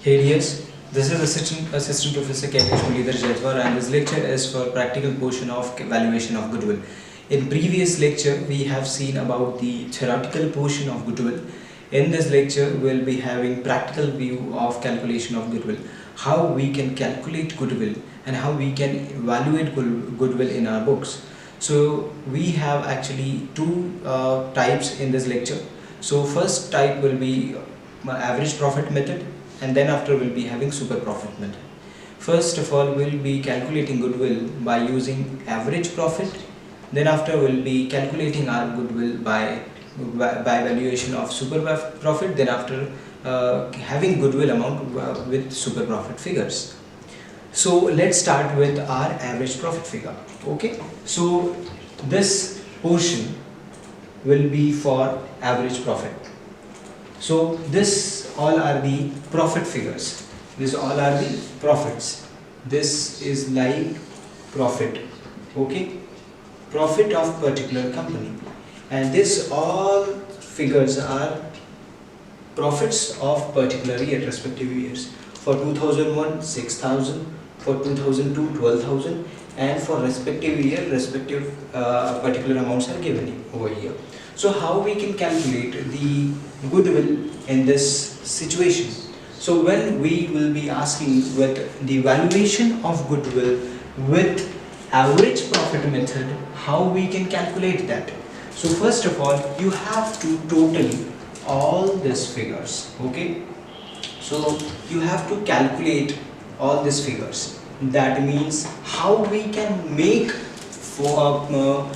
Hey dears, this is Assistant Professor Kailash Mulidhar Jaitwar, and this lecture is for practical portion of valuation of goodwill. In previous lecture, we have seen about the theoretical portion of goodwill. In this lecture, we will be having practical view of calculation of goodwill, how we can calculate goodwill and how we can evaluate goodwill in our books. So we have actually two types in this lecture. So first type will be average profit method, and then after we'll be having super profit method. First of all, we'll be calculating goodwill by using average profit. Then after we'll be calculating our goodwill by valuation of super profit. Then after having goodwill amount with super profit figures. So let's start with our average profit figure. Okay, so this portion will be for average profit. So this all are the profit figures. These all are the profits. This is like profit. Okay, profit of particular company, and this all figures are profits of particular year, respective years. For 2001, 6,000. For 2002, 12,000. And for respective year, respective particular amounts are given over here. So how we can calculate the goodwill in this situation? So when we will be asking with the valuation of goodwill with average profit method, how we can calculate that? So first of all, you have to total all these figures. Okay, so you have to calculate all these figures. That means how we can make formula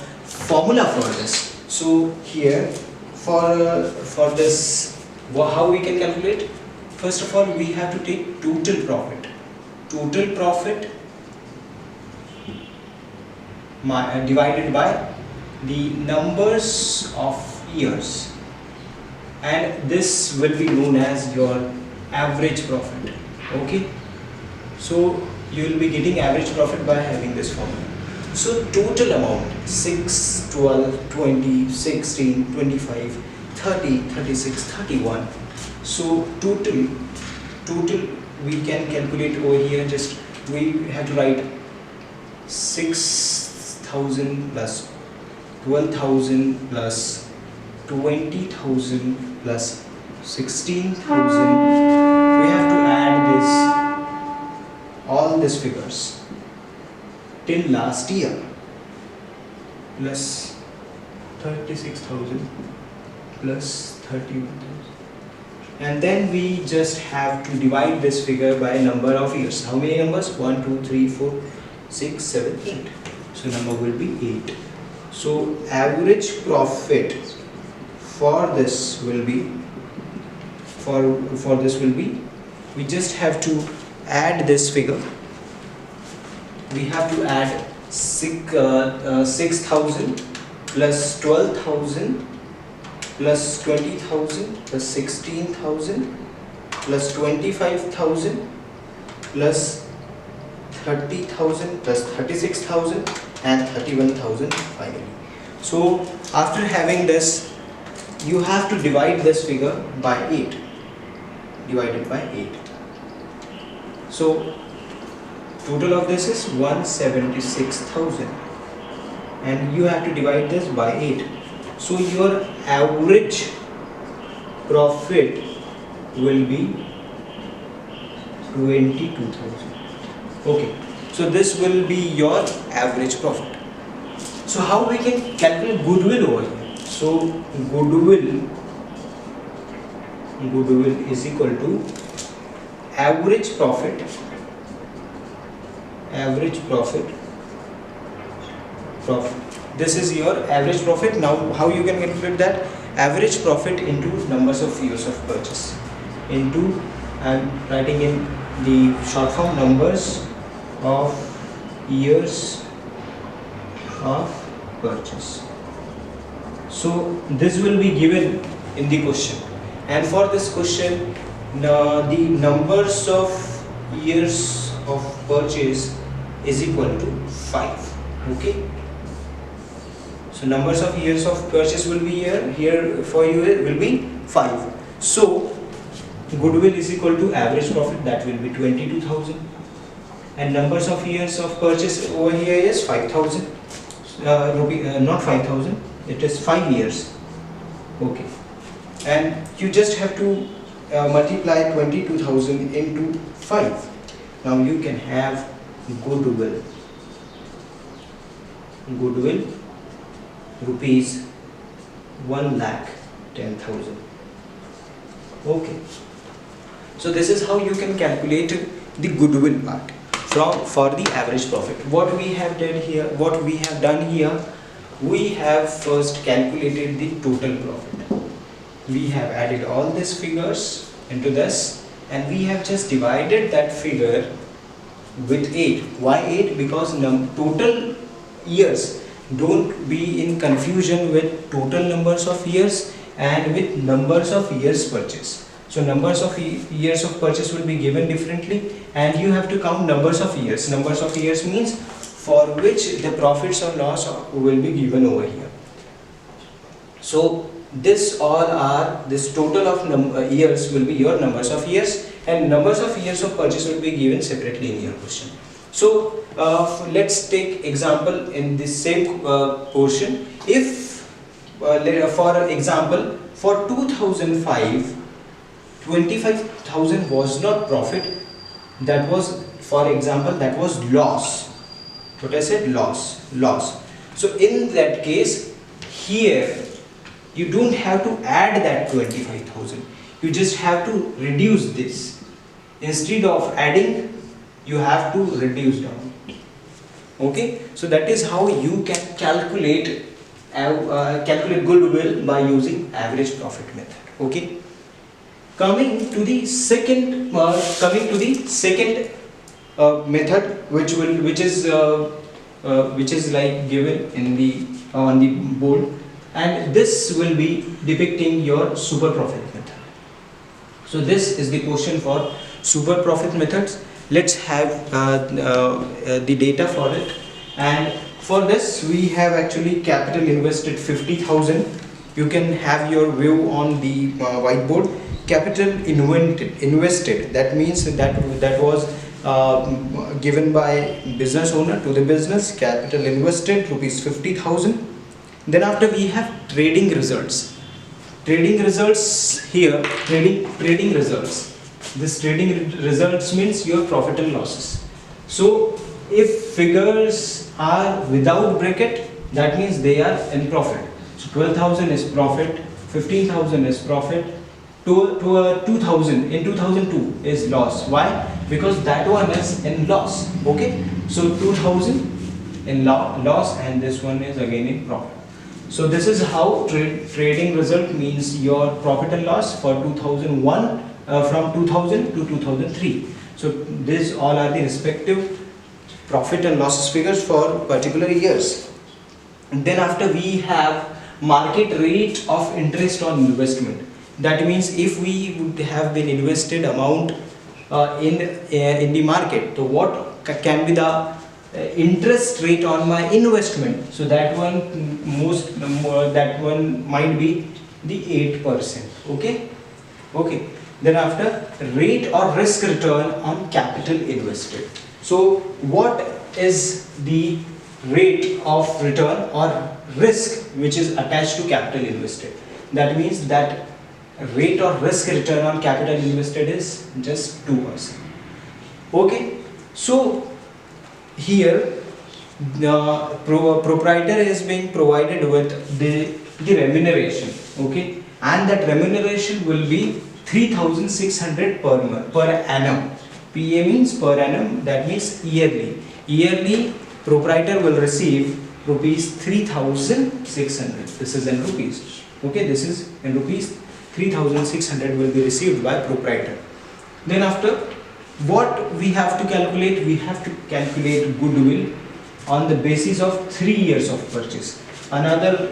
for this. So here for this, how we can calculate? First of all, we have to take total profit. Total profit divided by the numbers of years, and this will be known as your average profit. Okay, so you will be getting average profit by having this formula. So total amount 6, 12, 20, 16, 25, 30, 36, 31. So total we can calculate over here. Just we have to write 6,000 plus 12,000 plus 20,000 plus 16,000. We have to add this all these figures till last year, plus 36,000 plus 31,000, and then we just have to divide this figure by number of years. How many numbers? 1, 2, 3, 4, 6, 7, 8. So number will be 8. So average profit for this will be we just have to add this figure. We have to add 6,000 plus 12,000 plus 20,000 plus 16,000 plus 25,000 plus 30,000 plus 36,000 and 31,000 finally. So after having this, you have to divide this figure by 8. Divided by 8. So total of this is 176,000, and you have to divide this by 8. So your average profit will be 22,000. Okay, so this will be your average profit. So how we can calculate goodwill over here? So goodwill is equal to average profit this is your average profit. Now how you can calculate that? Average profit into numbers of years of purchase, into, I'm writing in the short form, numbers of years of purchase. So this will be given in the question, and for this question the numbers of years of purchase is equal to 5. Okay, so numbers of years of purchase will be here for you, it will be 5. So goodwill is equal to average profit, that will be 22,000, and numbers of years of purchase over here is 5,000 not 5,000, it is 5 years. Okay, and you just have to multiply 22,000 into 5. Now you can have goodwill rupees 1,10,000. Okay, so this is how you can calculate the goodwill part for the average profit. What we have done here, we have first calculated the total profit. We have added all these figures into this, and we have just divided that figure with 8. Why 8? Because total years, don't be in confusion with total numbers of years and with numbers of years purchase. So numbers of years of purchase will be given differently, and you have to count numbers of years. Numbers of years means for which the profits or loss will be given over here. So this total of years will be your numbers of years, and numbers of years of purchase will be given separately in your question. So let's take example in this same portion. If for example, for 2005, 25,000 was not profit, that was, for example, that was loss. What I said, loss. So in that case, here you don't have to add that 25,000, you just have to reduce this. Instead of adding, you have to reduce down. Okay, so that is how you can calculate goodwill by using average profit method. Okay, coming to the second method, which is like given in the on the board, and this will be depicting your super profit method. So this is the question for super profit methods. Let's have the data for it, and for this we have actually capital invested 50,000. You can have your view on the whiteboard. Capital invested, that means that was given by business owner to the business. Capital invested rupees 50,000. Then after we have trading results. Trading results here, trading results. This trading results means your profit and losses. So if figures are without bracket, that means they are in profit. So 12,000 is profit, 15,000 is profit, 2,000 in 2002 is loss. Why? Because that one is in loss. Okay, so 2,000 in loss, and this one is again in profit. So this is how trading result means your profit and loss for 2001, from 2000 to 2003. So these all are the respective profit and losses figures for particular years. And then after we have market rate of interest on investment. That means if we would have been invested amount in the market, so what can be the interest rate on my investment? So that one might be the 8%. Okay. Then after, rate or risk return on capital invested. So what is the rate of return or risk which is attached to capital invested? That means that rate or risk return on capital invested is just 2%. Okay, so here the proprietor is being provided with the remuneration. Okay, and that remuneration will be 3,600 per annum. PA means per annum, that means yearly proprietor will receive rupees 3,600. This is in rupees. Okay, this is in rupees. 3,600 will be received by proprietor. Then after, what we have to calculate? We have to calculate goodwill on the basis of 3 years of purchase. Another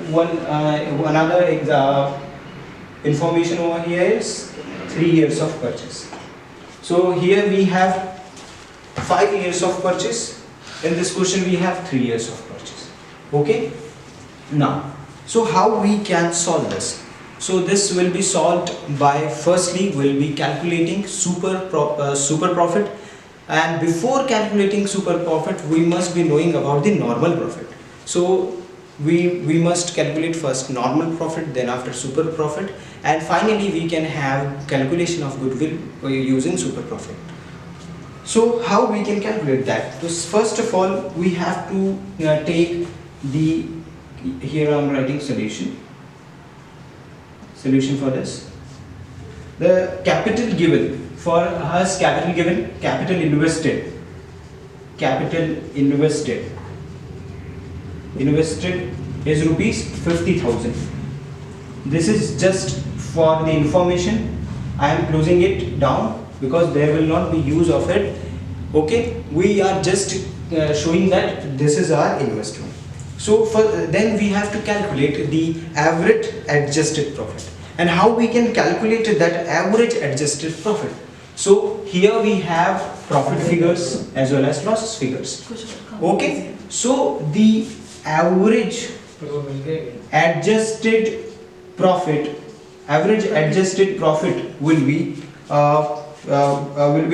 information over here is 3 years of purchase. So here we have 5 years of purchase. In this question we have 3 years of purchase. Okay. Now, so how we can solve this? So this will be solved by, firstly we'll be calculating super profit, and before calculating super profit we must be knowing about the normal profit. So we must calculate first normal profit, then after super profit, and finally we can have calculation of goodwill using super profit. So how we can calculate that? So first of all we have to take the, here I am writing solution for this. The capital given for us, capital given, capital invested is rupees 50,000. This is just for the information. I am closing it down because there will not be use of it. Okay, we are just showing that this is our investment. So then we have to calculate the average adjusted profit. And how we can calculate that average adjusted profit? So here we have profit figures as well as loss figures. Okay, so the average adjusted profit will be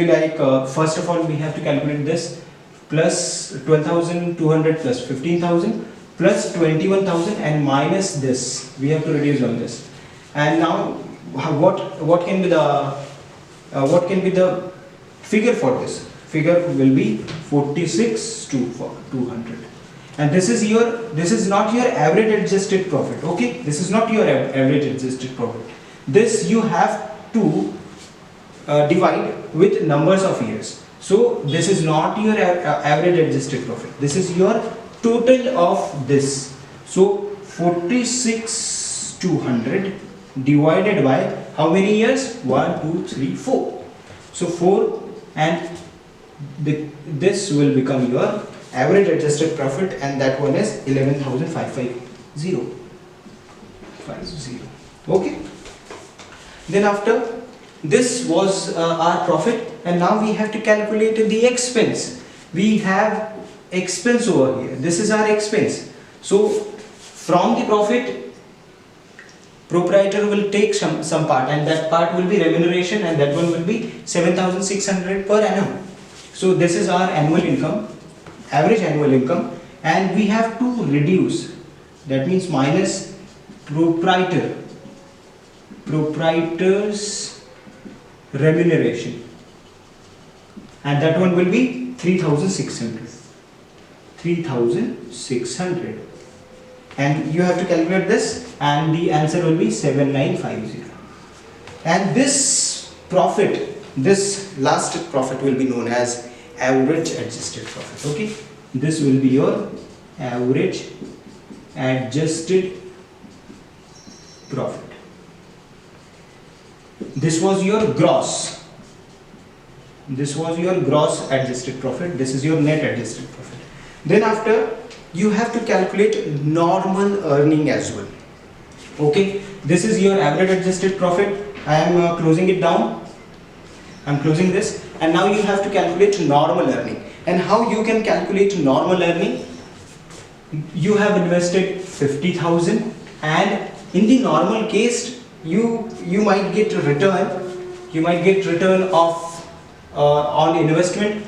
like, first of all we have to calculate this, plus 12,200 plus 15,000 plus 21,000 and minus this, we have to reduce on this. And now what can be the figure for this? Figure will be 46,200. And this is not your average adjusted profit. Okay, this is not your average adjusted profit. This you have to divide with numbers of years. So this is not your average adjusted profit. This is your total of this. So 46,200 divided by how many years? 1, 2, 3, 4. So 4, and this will become your average adjusted profit, and that one is 11,550. Okay. Then after this was our profit, and now we have to calculate the expense. We have expense over here. This is our expense. So from the profit, proprietor will take some part, and that part will be remuneration, and that one will be 7,600 per annum. So this is our annual income, average annual income, and we have to reduce, that means minus proprietor's remuneration, and that one will be 3,600, and you have to calculate this, and the answer will be 7,950. And this profit, this last profit will be known as average adjusted profit. Okay, this will be your average adjusted profit. This was your gross adjusted profit. This is your net adjusted profit. Then after, you have to calculate normal earning as well. Okay, this is your average adjusted profit. I am closing it down. I am closing this, and now you have to calculate normal earning. And how you can calculate normal earning? You have invested 50,000, and in the normal case you might get a return. You might get return of on investment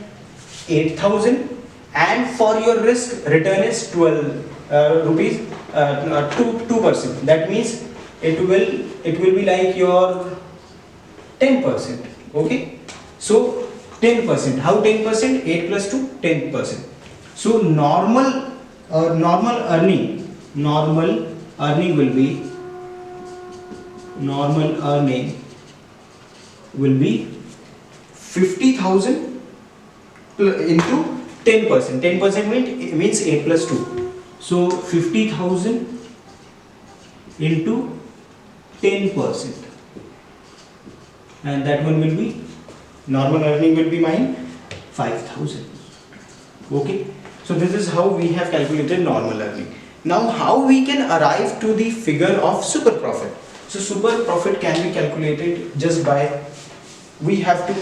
8,000, and for your risk return is 12 rupees, 2%. That means it will be like your 10%. Okay, so 10%. How 10%? 8 plus 2, 10%. So normal earning will be 50,000 into 10%. 10% means 8 plus 2. So 50,000 into 10%, and that one will be, normal earning will be mine 5,000. Okay, so this is how we have calculated normal earning. Now how we can arrive to the figure of super profit? So super profit can be calculated just by, we have to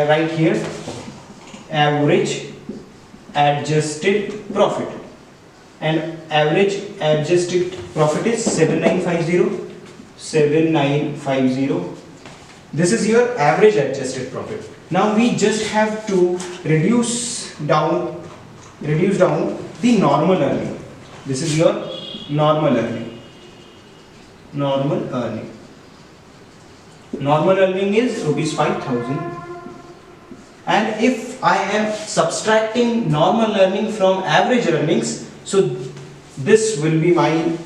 write here average adjusted profit, and average adjusted profit is 7,950. 7950. This is your average adjusted profit. Now we just have to reduce down the normal earning. This is your normal earning. Normal earning is rupees 5,000. And if I am subtracting normal earning from average earnings, so this will be my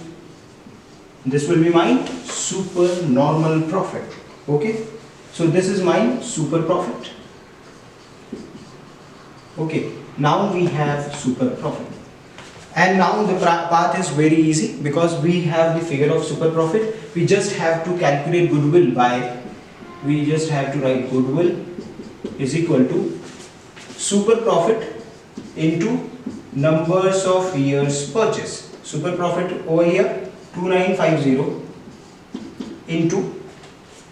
super normal profit. Okay, so this is my super profit. Okay, now we have super profit, and now the path is very easy because we have the figure of super profit. We just have to calculate goodwill we just have to write goodwill is equal to super profit into numbers of years purchase. Super profit over here 2950 into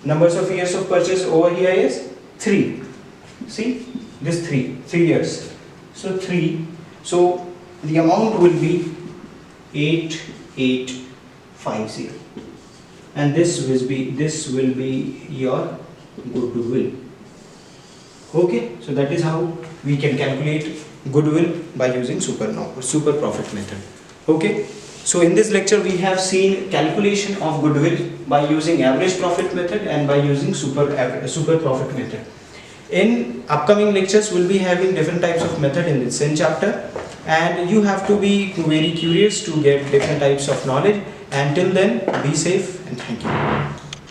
numbers of years of purchase over here is 3. See this 3 years. So 3. So the amount will be 8850, and this will be your goodwill. Okay, so that is how we can calculate goodwill by using super profit method. Okay, so in this lecture we have seen calculation of goodwill by using average profit method and by using super profit method. In upcoming lectures we'll be having different types of method in the same chapter, and you have to be very curious to get different types of knowledge. Until then, be safe and thank you.